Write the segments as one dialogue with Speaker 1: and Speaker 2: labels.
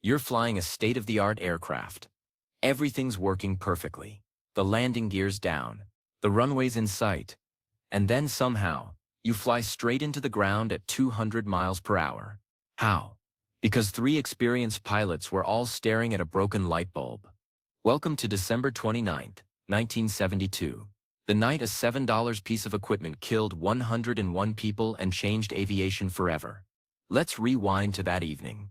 Speaker 1: You're flying a state-of-the-art aircraft. Everything's working perfectly. The landing gear's down. The runway's in sight. And then somehow, you fly straight into the ground at 200 miles per hour. How? Because three experienced pilots were all staring at a broken light bulb. Welcome to December 29th, 1972. The night a $7 piece of equipment killed 101 people and changed aviation forever. Let's rewind to that evening.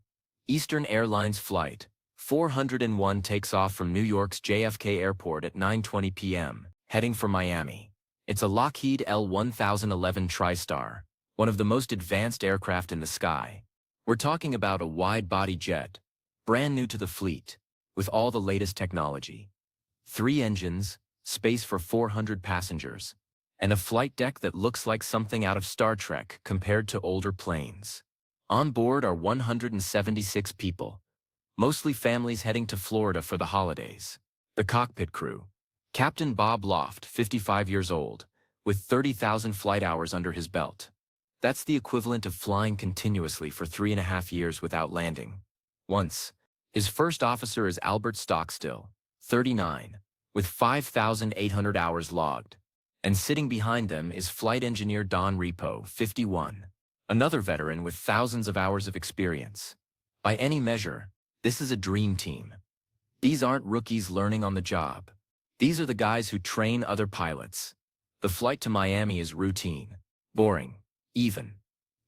Speaker 1: Eastern Airlines Flight 401 takes off from New York's JFK Airport at 9:20 p.m., heading for Miami. It's a Lockheed L-1011 TriStar, one of the most advanced aircraft in the sky. We're talking about a wide-body jet, brand new to the fleet, with all the latest technology. 3 engines, space for 400 passengers, and a flight deck that looks like something out of Star Trek compared to older planes. On board are 176 people, mostly families heading to Florida for the holidays. The cockpit crew. Captain Bob Loft, 55 years old, with 30,000 flight hours under his belt. That's the equivalent of flying continuously for 3.5 years without landing. Once. His first officer is Albert Stockstill, 39, with 5,800 hours logged. And sitting behind them is flight engineer Don Repo, 51. Another veteran with thousands of hours of experience. By any measure, this is a dream team. These aren't rookies learning on the job. These are the guys who train other pilots. The flight to Miami is routine, boring, even.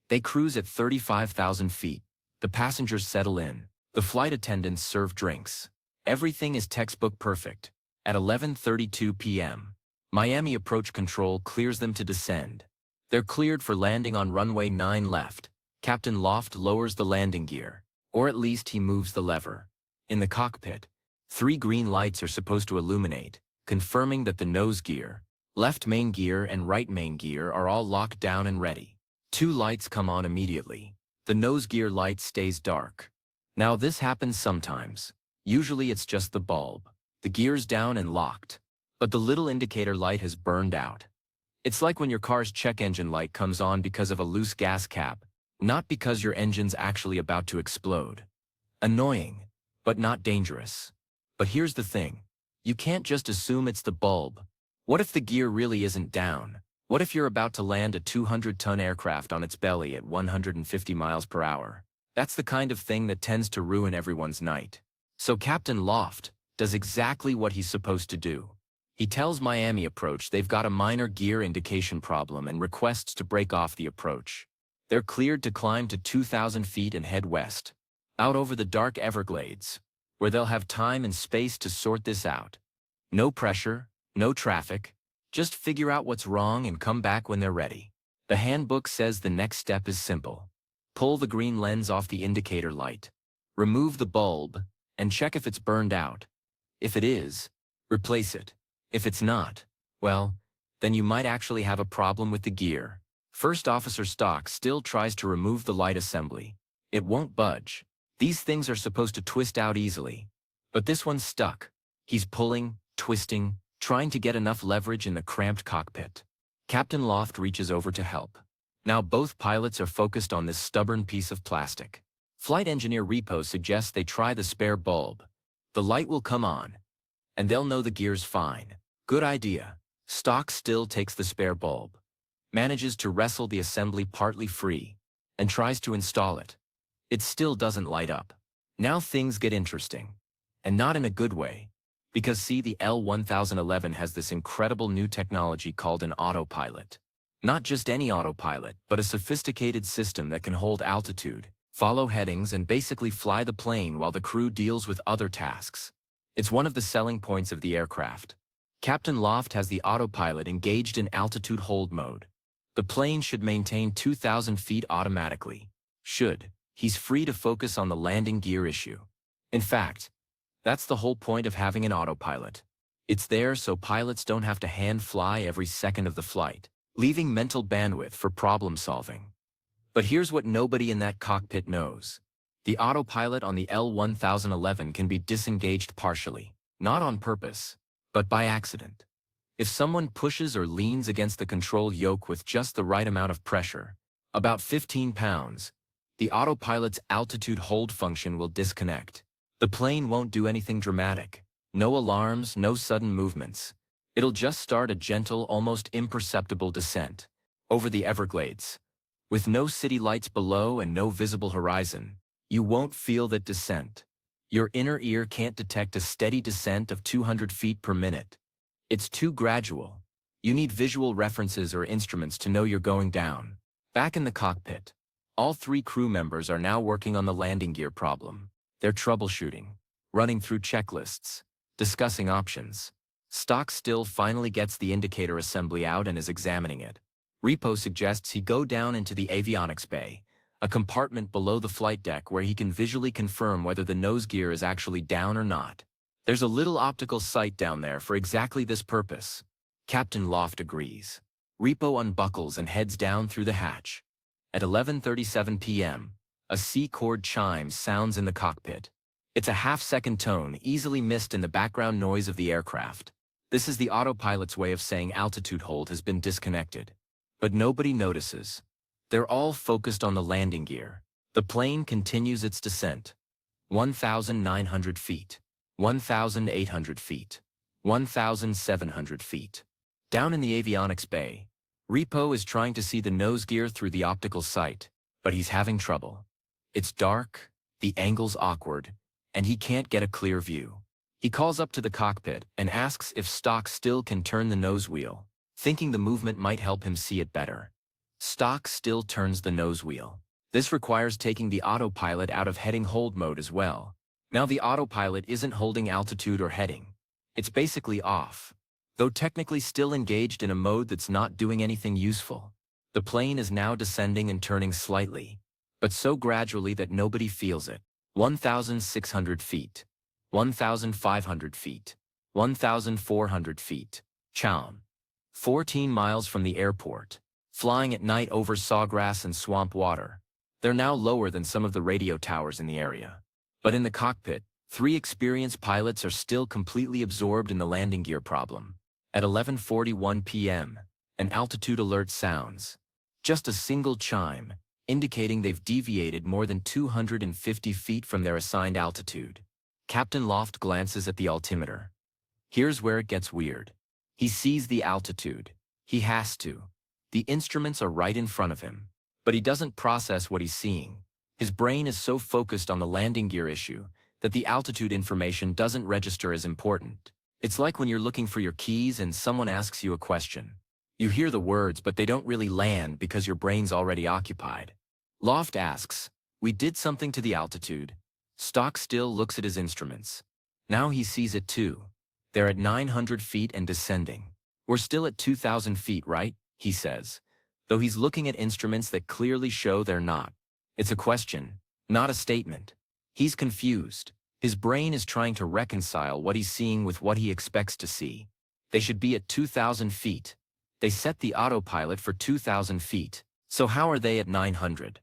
Speaker 1: They cruise at 35,000 feet. The passengers settle in. The flight attendants serve drinks. Everything is textbook perfect. At 11:32 p.m., Miami approach control clears them to descend. They're cleared for landing on runway 9 left. Captain Loft lowers the landing gear, or at least he moves the lever. In the cockpit, 3 green lights are supposed to illuminate, confirming that the nose gear, left main gear and right main gear are all locked down and ready. 2 lights come on immediately. The nose gear light stays dark. Now this happens sometimes. Usually it's just the bulb. The gear's down and locked. But the little indicator light has burned out. It's like when your car's check engine light comes on because of a loose gas cap, not because your engine's actually about to explode. Annoying, but not dangerous. But here's the thing. You can't just assume it's the bulb. What if the gear really isn't down? What if you're about to land a 200-ton aircraft on its belly at 150 miles per hour? That's the kind of thing that tends to ruin everyone's night. So Captain Loft does exactly what he's supposed to do. He tells Miami Approach they've got a minor gear indication problem and requests to break off the approach. They're cleared to climb to 2,000 feet and head west, out over the dark Everglades, where they'll have time and space to sort this out. No pressure, no traffic, just figure out what's wrong and come back when they're ready. The handbook says the next step is simple. Pull the green lens off the indicator light, remove the bulb, and check if it's burned out. If it is, replace it. If it's not, well, then you might actually have a problem with the gear. First Officer Stock still tries to remove the light assembly. It won't budge. These things are supposed to twist out easily. But this one's stuck. He's pulling, twisting, trying to get enough leverage in the cramped cockpit. Captain Loft reaches over to help. Now both pilots are focused on this stubborn piece of plastic. Flight engineer Repo suggests they try the spare bulb. The light will come on, and they'll know the gear's fine. Good idea. Stock still takes the spare bulb, manages to wrestle the assembly partly free, and tries to install it. It still doesn't light up. Now things get interesting. And not in a good way. Because see, the L-1011 has this incredible new technology called an autopilot. Not just any autopilot, but a sophisticated system that can hold altitude, follow headings, and basically fly the plane while the crew deals with other tasks. It's one of the selling points of the aircraft. Captain Loft has the autopilot engaged in altitude hold mode. The plane should maintain 2,000 feet automatically. He's free to focus on the landing gear issue. In fact, that's the whole point of having an autopilot. It's there so pilots don't have to hand fly every second of the flight, leaving mental bandwidth for problem solving. But here's what nobody in that cockpit knows. The autopilot on the L-1011 can be disengaged partially, not on purpose, but by accident. If someone pushes or leans against the control yoke with just the right amount of pressure, about 15 pounds, The autopilot's altitude hold function will disconnect. The plane won't do anything dramatic. No alarms, no sudden movements. It'll just start a gentle, almost imperceptible descent over the Everglades. With no city lights below and no visible horizon, you won't feel that descent. Your inner ear can't detect a steady descent of 200 feet per minute. It's too gradual. You need visual references or instruments to know you're going down. Back in the cockpit, all three crew members are now working on the landing gear problem. They're troubleshooting, running through checklists, discussing options. Stock still finally gets the indicator assembly out and is examining it. Repo suggests he go down into the avionics bay, a compartment below the flight deck where he can visually confirm whether the nose gear is actually down or not. There's a little optical sight down there for exactly this purpose. Captain Loft agrees. Repo unbuckles and heads down through the hatch. At 11:37 p.m., a C chord chime sounds in the cockpit. It's a half-second tone easily missed in the background noise of the aircraft. This is the autopilot's way of saying altitude hold has been disconnected. But nobody notices. They're all focused on the landing gear. The plane continues its descent. 1,900 feet. 1,800 feet. 1,700 feet. Down in the avionics bay, Repo is trying to see the nose gear through the optical sight, but he's having trouble. It's dark, the angle's awkward, and he can't get a clear view. He calls up to the cockpit and asks if Stock still can turn the nose wheel, thinking the movement might help him see it better. Stock still turns the nose wheel. This requires taking the autopilot out of heading hold mode as well. Now the autopilot isn't holding altitude or heading. It's basically off, though technically still engaged in a mode that's not doing anything useful. The plane is now descending and turning slightly, but so gradually that nobody feels it. 1,600 feet. 1,500 feet. 1,400 feet. Chown. 14 miles from the airport. Flying at night over sawgrass and swamp water. They're now lower than some of the radio towers in the area. But in the cockpit, three experienced pilots are still completely absorbed in the landing gear problem. At 11:41 p.m., an altitude alert sounds. Just a single chime, indicating they've deviated more than 250 feet from their assigned altitude. Captain Loft glances at the altimeter. Here's where it gets weird. He sees the altitude. He has to. The instruments are right in front of him. But he doesn't process what he's seeing. His brain is so focused on the landing gear issue that the altitude information doesn't register as important. It's like when you're looking for your keys and someone asks you a question. You hear the words, but they don't really land because your brain's already occupied. Loft asks, "We did something to the altitude." Stock still looks at his instruments. Now he sees it too. They're at 900 feet and descending. "We're still at 2,000 feet, right?" he says, though he's looking at instruments that clearly show they're not. It's a question, not a statement. He's confused. His brain is trying to reconcile what he's seeing with what he expects to see. They should be at 2,000 feet. They set the autopilot for 2,000 feet, so how are they at 900?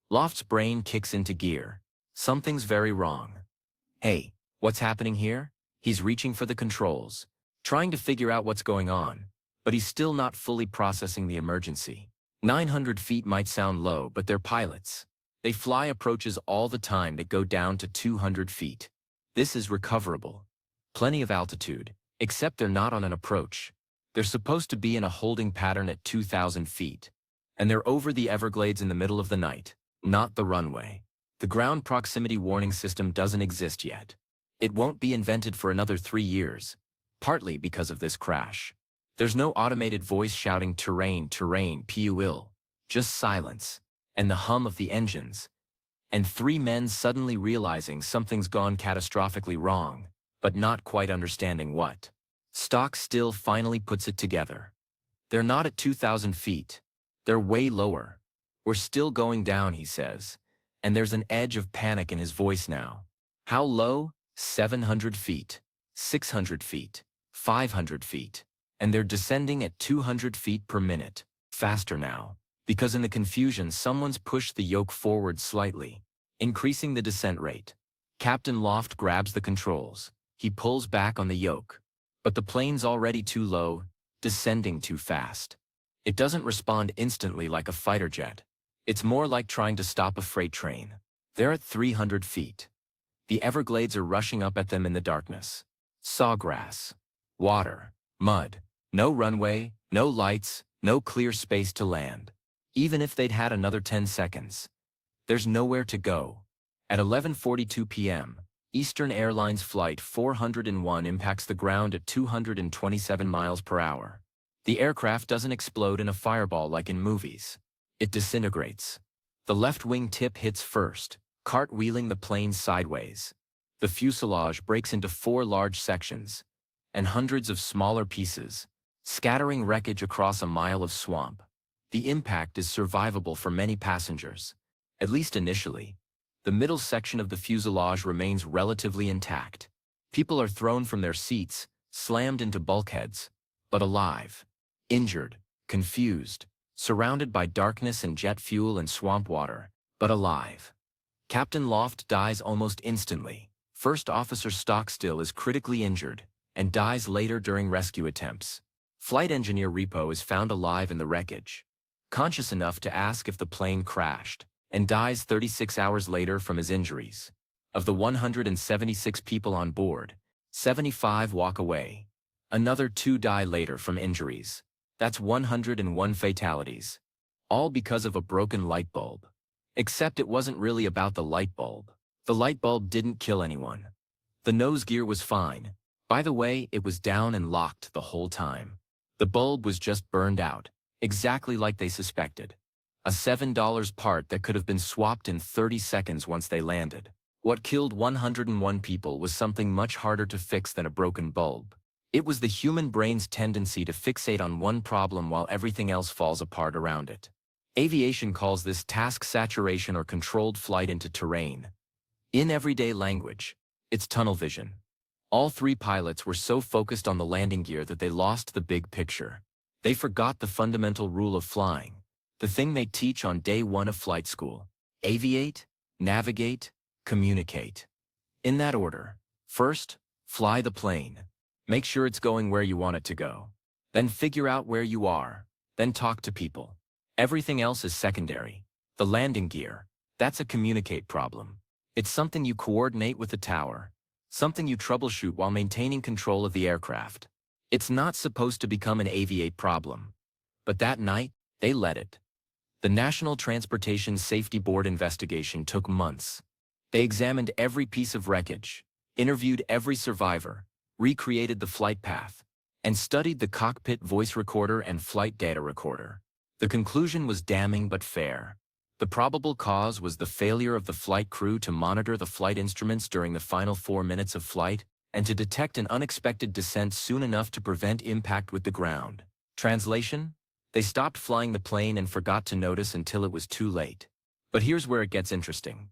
Speaker 1: Loft's brain kicks into gear. Something's very wrong. Hey, what's happening here? He's reaching for the controls, trying to figure out what's going on, but he's still not fully processing the emergency. 900 feet might sound low, but they're pilots. They fly approaches all the time that go down to 200 feet. This is recoverable. Plenty of altitude, except they're not on an approach. They're supposed to be in a holding pattern at 2,000 feet. And they're over the Everglades in the middle of the night, not the runway. The ground proximity warning system doesn't exist yet. It won't be invented for another 3 years, partly because of this crash. There's no automated voice shouting terrain, terrain, PUIL, just silence, and the hum of the engines, and three men suddenly realizing something's gone catastrophically wrong, but not quite understanding what. Stock still finally puts it together. They're not at 2,000 feet. They're way lower. "We're still going down," he says, and there's an edge of panic in his voice now. How low? 700 feet, 600 feet, 500 feet, and they're descending at 200 feet per minute, faster now. Because in the confusion someone's pushed the yoke forward slightly, increasing the descent rate. Captain Loft grabs the controls. He pulls back on the yoke. But the plane's already too low, descending too fast. It doesn't respond instantly like a fighter jet. It's more like trying to stop a freight train. They're at 300 feet. The Everglades are rushing up at them in the darkness. Sawgrass, water, mud, no runway, no lights, no clear space to land. Even if they'd had another 10 seconds, there's nowhere to go. At 11:42 p.m., Eastern Airlines Flight 401 impacts the ground at 227 miles per hour. The aircraft doesn't explode in a fireball like in movies. It disintegrates. The left wing tip hits first, cartwheeling the plane sideways. The fuselage breaks into 4 large sections, and hundreds of smaller pieces, scattering wreckage across a mile of swamp. The impact is survivable for many passengers, at least initially. The middle section of the fuselage remains relatively intact. People are thrown from their seats, slammed into bulkheads, but alive. Injured, confused, surrounded by darkness and jet fuel and swamp water, but alive. Captain Loft dies almost instantly. First Officer Stockstill is critically injured and dies later during rescue attempts. Flight Engineer Repo is found alive in the wreckage, conscious enough to ask if the plane crashed, and dies 36 hours later from his injuries. Of the 176 people on board, 75 walk away. Another 2 die later from injuries. That's 101 fatalities. All because of a broken light bulb. Except it wasn't really about the light bulb. The light bulb didn't kill anyone. The nose gear was fine. By the way, it was down and locked the whole time. The bulb was just burned out, exactly like they suspected. A $7 part that could have been swapped in 30 seconds once they landed. What killed 101 people was something much harder to fix than a broken bulb. It was the human brain's tendency to fixate on one problem while everything else falls apart around it. Aviation calls this task saturation or controlled flight into terrain. In everyday language, it's tunnel vision. All 3 pilots were so focused on the landing gear that they lost the big picture. They forgot the fundamental rule of flying, the thing they teach on day 1 of flight school. Aviate, navigate, communicate. In that order. First, fly the plane. Make sure it's going where you want it to go. Then figure out where you are. Then talk to people. Everything else is secondary. The landing gear, that's a communicate problem. It's something you coordinate with the tower. Something you troubleshoot while maintaining control of the aircraft. It's not supposed to become an aviate problem. But that night, they let it. The National Transportation Safety Board investigation took months. They examined every piece of wreckage, interviewed every survivor, recreated the flight path, and studied the cockpit voice recorder and flight data recorder. The conclusion was damning but fair. The probable cause was the failure of the flight crew to monitor the flight instruments during the final 4 minutes of flight and to detect an unexpected descent soon enough to prevent impact with the ground. Translation? They stopped flying the plane and forgot to notice until it was too late. But here's where it gets interesting.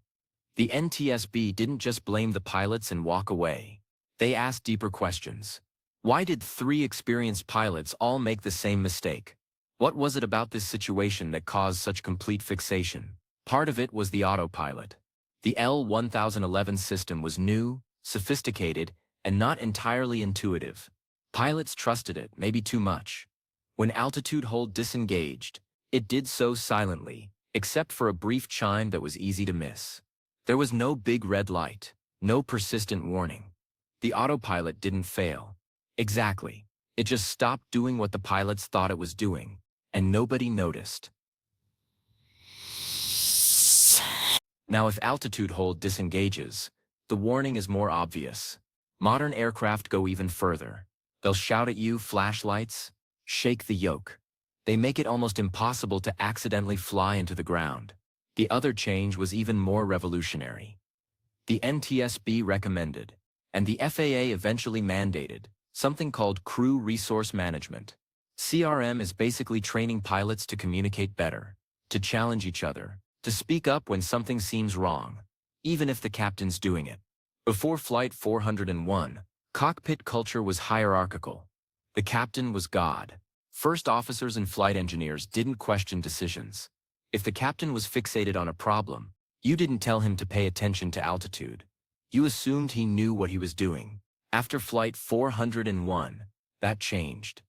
Speaker 1: The NTSB didn't just blame the pilots and walk away. They asked deeper questions. Why did 3 experienced pilots all make the same mistake? What was it about this situation that caused such complete fixation? Part of it was the autopilot. The L-1011 system was new, sophisticated, and not entirely intuitive. Pilots trusted it, maybe too much. When altitude hold disengaged, it did so silently, except for a brief chime that was easy to miss. There was no big red light, no persistent warning. The autopilot didn't fail. Exactly. It just stopped doing what the pilots thought it was doing, and nobody noticed. Now if altitude hold disengages, the warning is more obvious. Modern aircraft go even further. They'll shout at you, flashlights, shake the yoke. They make it almost impossible to accidentally fly into the ground. The other change was even more revolutionary. The NTSB recommended, and the FAA eventually mandated, something called Crew Resource Management. CRM is basically training pilots to communicate better, to challenge each other, to speak up when something seems wrong, even if the captain's doing it. Before Flight 401, cockpit culture was hierarchical. The captain was God. First officers and flight engineers didn't question decisions. If the captain was fixated on a problem, you didn't tell him to pay attention to altitude. You assumed he knew what he was doing. After Flight 401, that changed.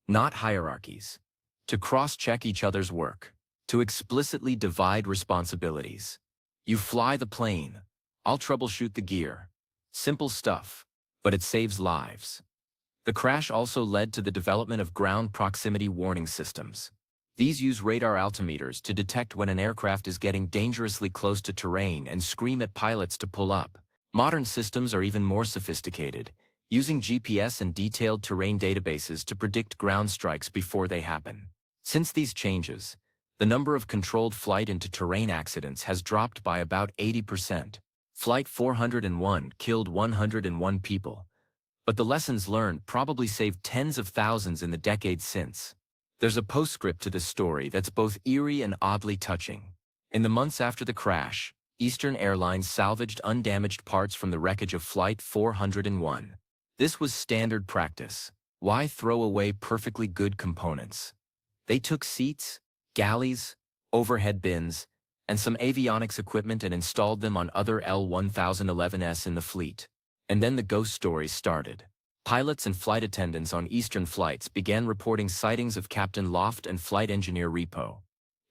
Speaker 1: Not hierarchies. To cross-check each other's work. to explicitly divide responsibilities. You fly the plane. I'll troubleshoot the gear. Simple stuff, but it saves lives. The crash also led to the development of ground proximity warning systems. These use radar altimeters to detect when an aircraft is getting dangerously close to terrain and scream at pilots to pull up. Modern systems are even more sophisticated, using GPS and detailed terrain databases to predict ground strikes before they happen. Since these changes, the number of controlled flight into terrain accidents has dropped by about 80%. Flight 401 killed 101 people, but the lessons learned probably saved tens of thousands in the decades since. There's a postscript to this story that's both eerie and oddly touching. In the months after the crash, Eastern Airlines salvaged undamaged parts from the wreckage of Flight 401. This was standard practice. Why throw away perfectly good components? They took seats, galleys, overhead bins, and some avionics equipment and installed them on other L-1011s in the fleet. And then the ghost stories started. Pilots and flight attendants on Eastern flights began reporting sightings of Captain Loft and flight engineer Repo.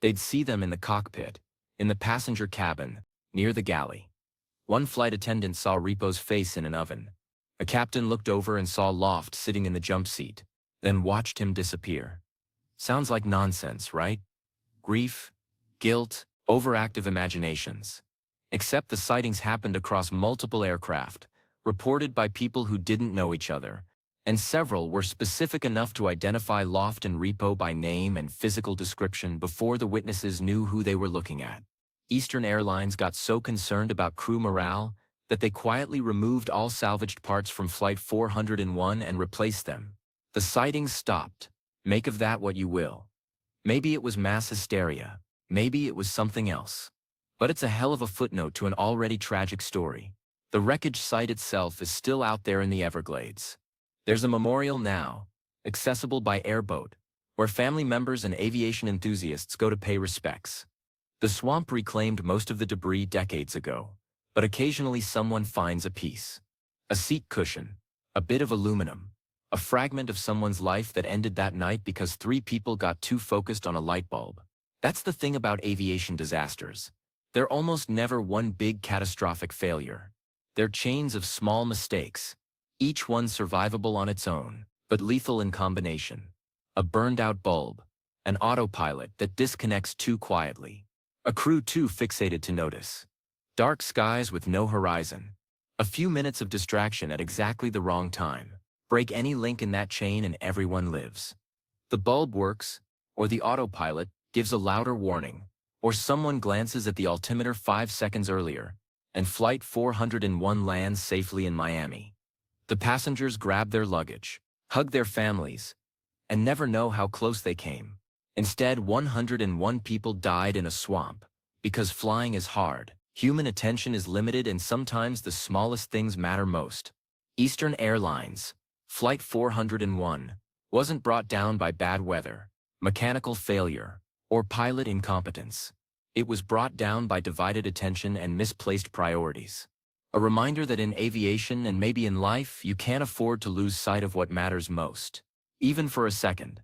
Speaker 1: They'd see them in the cockpit, in the passenger cabin, near the galley. One flight attendant saw Repo's face in an oven. A captain looked over and saw Loft sitting in the jump seat, then watched him disappear. Sounds like nonsense, right? Grief, guilt, overactive imaginations. Except the sightings happened across multiple aircraft, reported by people who didn't know each other, and several were specific enough to identify Loft and Repo by name and physical description before the witnesses knew who they were looking at. Eastern Airlines got so concerned about crew morale that they quietly removed all salvaged parts from Flight 401 and replaced them. The sightings stopped. Make of that what you will. Maybe it was mass hysteria. Maybe it was something else. But it's a hell of a footnote to an already tragic story. The wreckage site itself is still out there in the Everglades. There's a memorial now, accessible by airboat, where family members and aviation enthusiasts go to pay respects. The swamp reclaimed most of the debris decades ago, but occasionally someone finds a piece. A seat cushion, a bit of aluminum, a fragment of someone's life that ended that night because 3 people got too focused on a light bulb. That's the thing about aviation disasters. They're almost never one big catastrophic failure. They're chains of small mistakes, each one survivable on its own, but lethal in combination. A burned-out bulb, an autopilot that disconnects too quietly, a crew too fixated to notice, dark skies with no horizon, a few minutes of distraction at exactly the wrong time. Break any link in that chain and everyone lives. The bulb works, or the autopilot gives a louder warning, or someone glances at the altimeter 5 seconds earlier, and Flight 401 lands safely in Miami. The passengers grab their luggage, hug their families, and never know how close they came. Instead, 101 people died in a swamp. Because flying is hard, human attention is limited, and sometimes the smallest things matter most. Eastern Airlines, Flight 401, wasn't brought down by bad weather, mechanical failure, or pilot incompetence. It was brought down by divided attention and misplaced priorities. A reminder that in aviation and maybe in life, you can't afford to lose sight of what matters most, even for a second.